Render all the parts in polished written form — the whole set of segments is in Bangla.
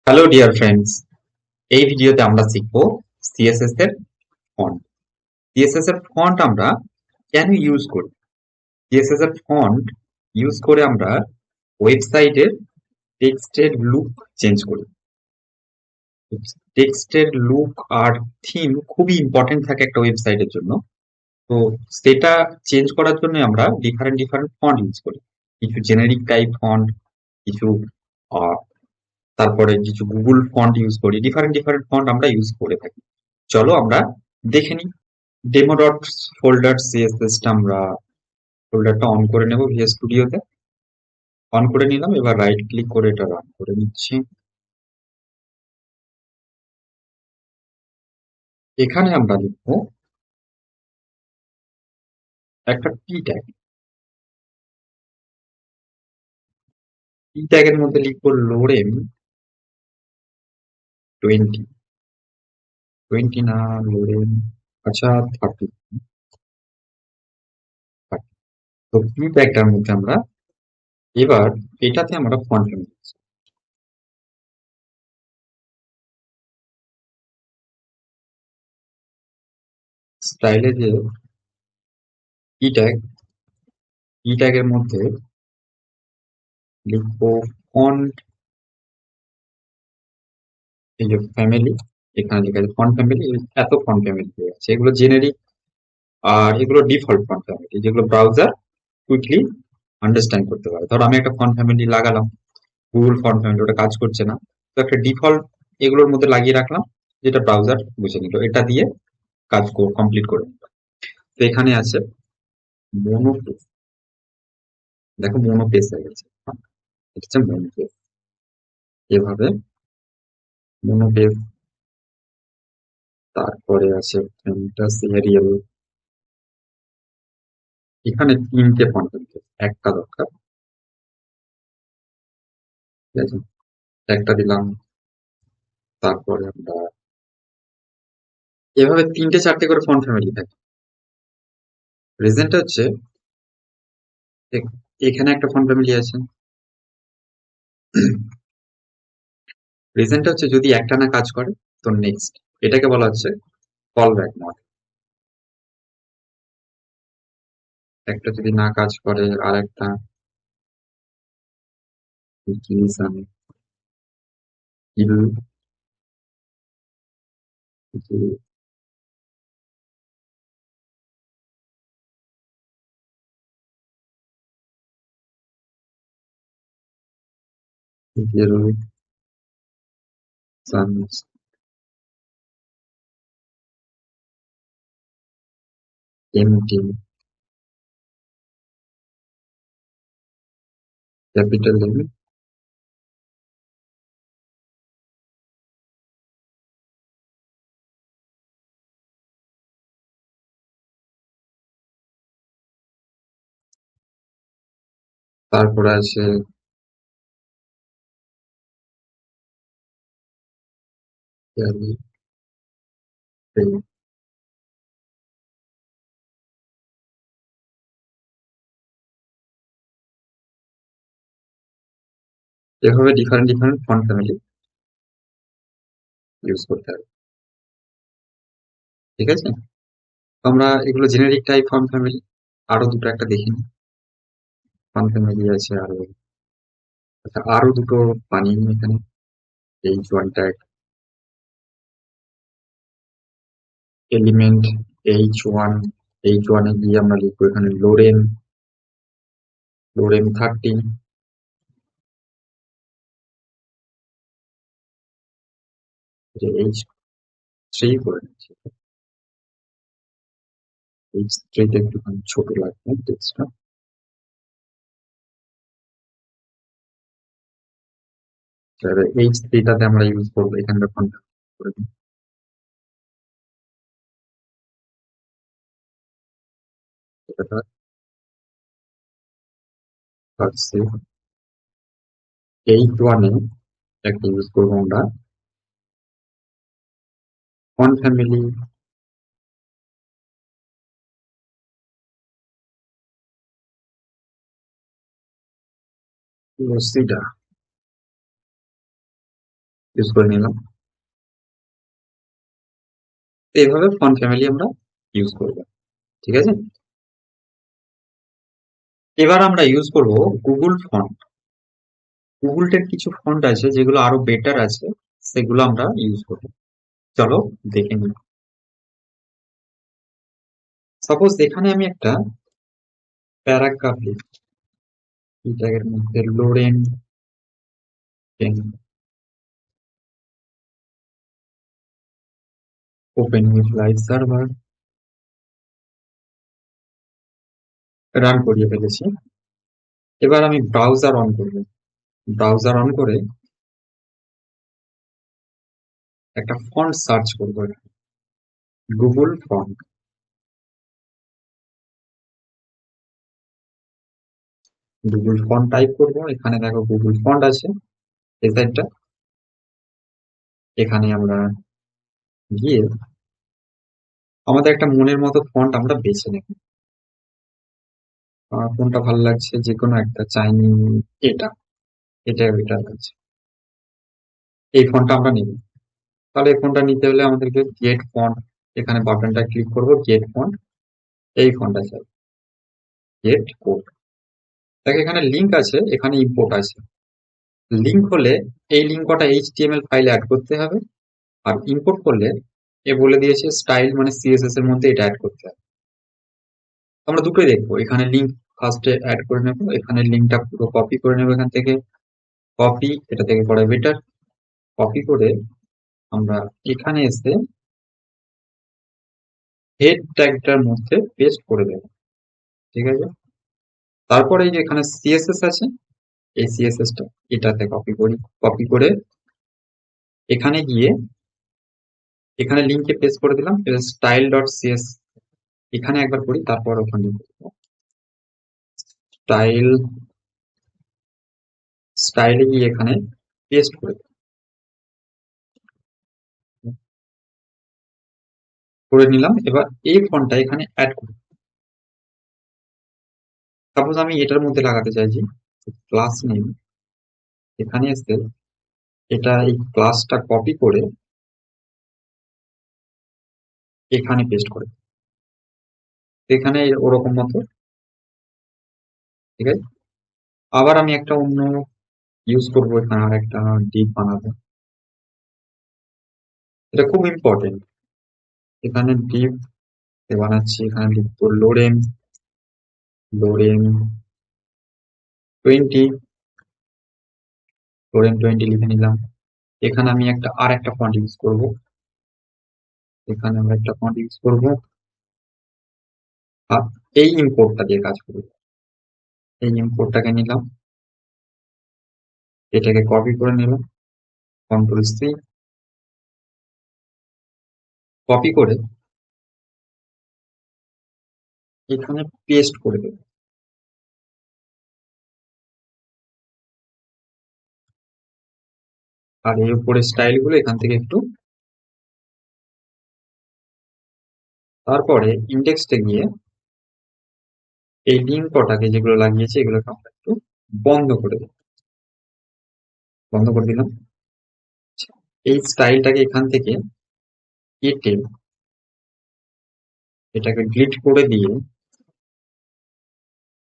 হ্যালো ডিয়ার ফ্রেন্ডস, এই ভিডিওতে আমরা শিখব সিএসএস এর ফন্ট। সিএসএস এর ফন্ট আমরা কেন ইউজ করি? সিএসএস এর ফন্ট ইউজ করে আমরা ওয়েবসাইটের টেক্সটের লুক চেঞ্জ করি। টেক্সটের লুক আর থিম খুবই ইম্পর্টেন্ট থাকে একটা ওয়েবসাইটের জন্য। তো সেটা চেঞ্জ করার জন্য আমরা ডিফারেন্ট ডিফারেন্ট ফন্ট ইউজ করি। কিছু জেনেরিক টাইপ ফন্ট, কিছু আহ, তারপরে কিছু গুগল ফন্ট ইউজ করি। ডিফারেন্ট ডিফারেন্ট ফন্ট আমরা ইউজ করে থাকি। চলো আমরা দেখে নিই। ডেমো ডট ফোল্ডার সিএসএসটা আমরা ফোল্ডারটা অন করে নেব ভিএস স্টুডিওতে। অন করে নিলাম, এবার রাইট ক্লিক করে এটা রান করে নিচ্ছি। এখানে আমরা লিখবো একটা পি ট্যাগ। পি ট্যাগের মধ্যে লিখবো লোরেম 20, 20 না, লোরেম, আচ্ছা 30। তো পি ট্যাগটার মধ্যে আমরা এবার এটাতে আমরা ফন্ট স্টাইলে যে পি ট্যাগ, পি ট্যাগের মধ্যে লিখবো ফন্ট, এই যে ফ্যামিলি, এখানে লেখা আছে ফন্ট ফ্যামিলি। এত ফন্ট ফ্যামিলি আছে, এগুলো জেনেরিক আর এগুলো ডিফল্ট ফন্ট ফ্যামিলি, যেগুলো ব্রাউজার কুইকলি আন্ডারস্ট্যান্ড করতে পারে। ধরো আমি একটা ফন্ট ফ্যামিলি লাগালাম, গুগল ফন্ট ফ্যামিলি, ওটা কাজ করছে না, তো একটা ডিফল্ট এগুলোর মধ্যে লাগিয়ে রাখলাম, যেটা ব্রাউজার বুঝে নিল, এটা দিয়ে কাজ কমপ্লিট করে নিল। তো এখানে আছে মোনোপেস, দেখো মোনোপেস হয়ে গেছে, এটা হচ্ছে মোনোপেস। এভাবে মোনোপেস। তারপরে আছে ফ্যান্টাসি এরিয়াল। এখানে তিনটে ফন্ট ফ্যামিলি, একটা দরকার, ঠিক আছে, একটা দিলাম। তারপরে আমরা এভাবে তিনটে চারটে করে ফন্ট ফ্যামিলি থাকে। রিজনটা হচ্ছে এখানে একটা ফন্ট ফ্যামিলি আছে। রিজনটা হচ্ছে যদি একটা না কাজ করে তো নেক্সট, এটাকে বলা হচ্ছে কল ব্যাক মডেল। একটা যদি না কাজ করে আর একটা এমটি ক্যাপিটাল এম। তারপরে আছে এভাবে different different font family use করতে হবে, ঠিক আছে। তো আমরা এগুলো জেনারিক টাইপ ফন্ট ফ্যামিলি। আরো দুটো একটা দেখি ফন্ট ফ্যামিলি আছে আরো। আচ্ছা, আরো দুটো বানিয়ে নিই এখানে। এই জয়েন্টটা এলিমেন্ট H1, H1 এ গিয়ে আমরা লিখবো এখানে লোরেম, লোরেম 30। যে H3 করে নিচ্ছি। H3 তে একটুখানি ছোট লাগবে টেক্সটটা। H3 টাতে আমরা ইউজ করবো এখানকার ফন্ট করে দিই। এটা পাচ্ছি। H1 এ একটা ইউজ করবো আমরা ফন্ট ফ্যামিলি লোসিডা। ইউজ করে নিলাম। তো এইভাবে ফন্ট ফ্যামিলি আমরা ইউজ করব। ঠিক আছে, এবার আমরা ইউজ করব গুগল ফন্ট। গুগলটার কিছু ফন্ট আছে যেগুলো আরো বেটার আছে, সেগুলো আমরা ইউজ করব। চলো দেখে নিই। সাপোজ এখানে আমি একটা প্যারাগ্রাফ লিখি, এই ট্যাগের মধ্যে Loren open with live server run করিয়ে ফেলেছি। এবার আমি ব্রাউজার অন করব। ব্রাউজার অন করে একটা ফন্ট সার্চ করব, Google font. Google font type করব, এখানে দেখো গুগল ফন্ট আছে এই সাইডটা। এখানে আমরা গিয়ে আমাদের একটা মনের মতো ফন্ট আমরা বেছে নেব। কোনটা ভালো লাগছে, যে কোনো একটা চাইনি, এটা এটা বেটার লাগছে, এই ফন্টটা আমরা নেব। তাহলে এই ফন্টটা নিতে হলে আমাদেরকে গেট ফন্ট, এখানে বাটনটা ক্লিক করব, গেট ফন্ট, এই ফন্টটা চাই, গেট কোড। দেখো এখানে লিংক আছে, এখানে ইম্পোর্ট আছে। লিংক হলে এই লিংক কটা এইচটিএমএল ফাইলে অ্যাড করতে হবে, আর ইম্পোর্ট করলে এ বলে দিয়েছে স্টাইল মানে সিএসএস এর মধ্যে এটা অ্যাড করতে হবে। আমরা দুটোই দেখবো। এখানে লিংক ফার্স্টে অ্যাড করে নেব, এখানে লিংকটা পুরো কপি করে নেব, এখান থেকে কপি, এটা থেকে করা বেটার। কপি করে আমরা এখানে এসে হেড ট্যাগটার মধ্যে পেস্ট করে দেব। ঠিক আছে, তারপরে এই যে এখানে সিএসএস আছে, এই সিএসএস টা এটাতে কপি করি। কপি করে এখানে গিয়ে এখানে লিংকে পেস্ট করে দিলাম, স্টাইল ডট সিএস এখানে একবার করি, তারপর ওখানে স্টাইল, স্টাইলে গিয়ে এখানে পেস্ট করে করে নিলাম। এবার এই ফন্টটা এখানে অ্যাড করি। সাপোজ আমি এটার মধ্যে লাগাতে চাইছি ক্লাস নেম, এখানে এসে এটা এই ক্লাসটা কপি করে এখানে পেস্ট করে, এখানে ওরকম মতো। ঠিক আছে, আবার আমি একটা অন্য ইউজ করবো, এখানে আর একটা ডিপ বানাবো, এটা খুব ইম্পর্টেন্ট। এখানে ডিপ বানাচ্ছি, এখানে লিখবো লোরেন, লোরেন 20, লোরেন 20 লিখে নিলাম। এখানে আমি একটা আর একটা ফন্ট ইউজ করব, এখানে আমরা একটা ফন্ট ইউজ করব, আর এই ইম্পোর্টটা দিয়ে কাজ করব। এই ইম্পোর্টটাকে নিলাম, এটাকে কপি করে নিলাম, কন্ট্রোল C, কপি করে এখানে পেস্ট করে দেব। আর এই উপরে স্টাইল গুলো এখান থেকে একটু, তারপরে ইন্ডেক্সটা গিয়ে এই লিঙ্ক কটাকে যেগুলো লাগিয়েছি এগুলোকে আমরা একটু বন্ধ করে দেব। বন্ধ করে দিলাম। এই স্টাইলটাকে এখান থেকে কেটে এটাকে ডিলিট করে দিয়ে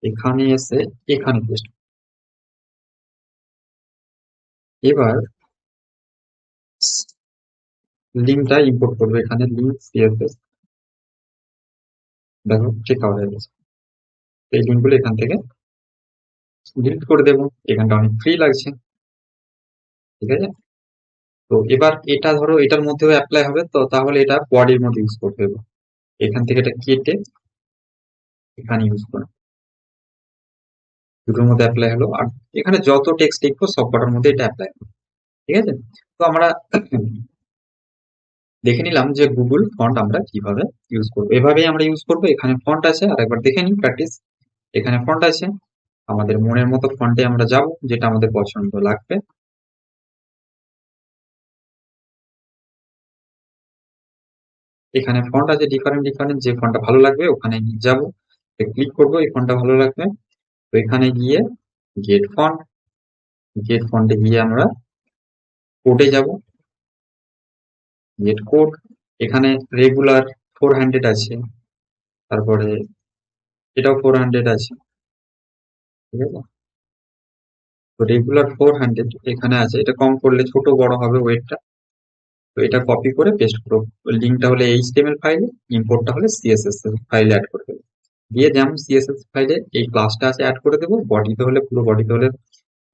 এখানে এসে এখানে পেস্ট। এবার লিঙ্কটা ইম্পোর্ট করবো, এখানে লিঙ্ক সিএসএস, দেখো চেক আউট হয়ে গেছে। এই লিঙ্কগুলো এখান থেকে ডিলিট করে দেবো, এখানটা অনেক ফ্রি লাগছে। ঠিক আছে, তো এবার এটা ধরো এটার মধ্যেও অ্যাপ্লাই হবে, তো তাহলে এটা বডির মধ্যে ইউজ করতে হবে। এখান থেকে এটা কেটে এখানে ইউজ করো, দুটোর মধ্যে অ্যাপ্লাই হলো। আর এখানে যত টেক্সট লিখবো সব কটার মধ্যে এটা অ্যাপ্লাই হবে। ঠিক আছে, তো আমরা দেখে নিলাম যে গুগল ফন্ট আমরা কিভাবে ইউজ করবো। এভাবেই আমরা ইউজ করবো। এখানে ফন্ট আছে, আর একবার দেখে নিই প্র্যাকটিস। এখানে ফন্ট আছে, আমাদের মনের মতো ফন্টে আমরা যাব, যেটা আমাদের পছন্দ লাগবে। এখানে ফন্ট আছে ডিফারেন্ট ডিফারেন্ট, যে ফন্টটা ভালো লাগবে ওখানে যাব, ক্লিক করবো, এই ফন্টটা ভালো লাগবে। তো এখানে গিয়ে গেট ফন্ট, গেট ফন্টে গিয়ে আমরা কোডে যাব, গেট কোড, এখানে রেগুলার 400 আছে, তারপরে এটাও 400 আছে, ঠিক আছে। তো রেগুলার 400 এখানে আছে, এটা কম করলে ছোট বড় হবে ওয়েটটা। তো এটা কপি করে পেস্ট করো, লিঙ্কটা হলে এইচটিএমএল ফাইলে, ইম্পোর্টটা হলে সিএসএস ফাইলে অ্যাড করে দেবো। দিয়ে যেমন সিএসএস ফাইলে এই ক্লাসটা আছে অ্যাড করে দেবো, বডিতে হলে পুরো বডিতে হলে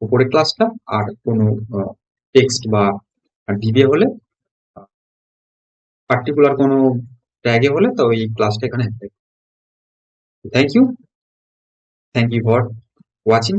উপরে ক্লাসটা, আর কোনো টেক্সট বা ডিবে হলে পার্টিকুলার কোনো ট্যাগে হলে তো এই ক্লাসটা এখানে। Thank you, thank you for watching.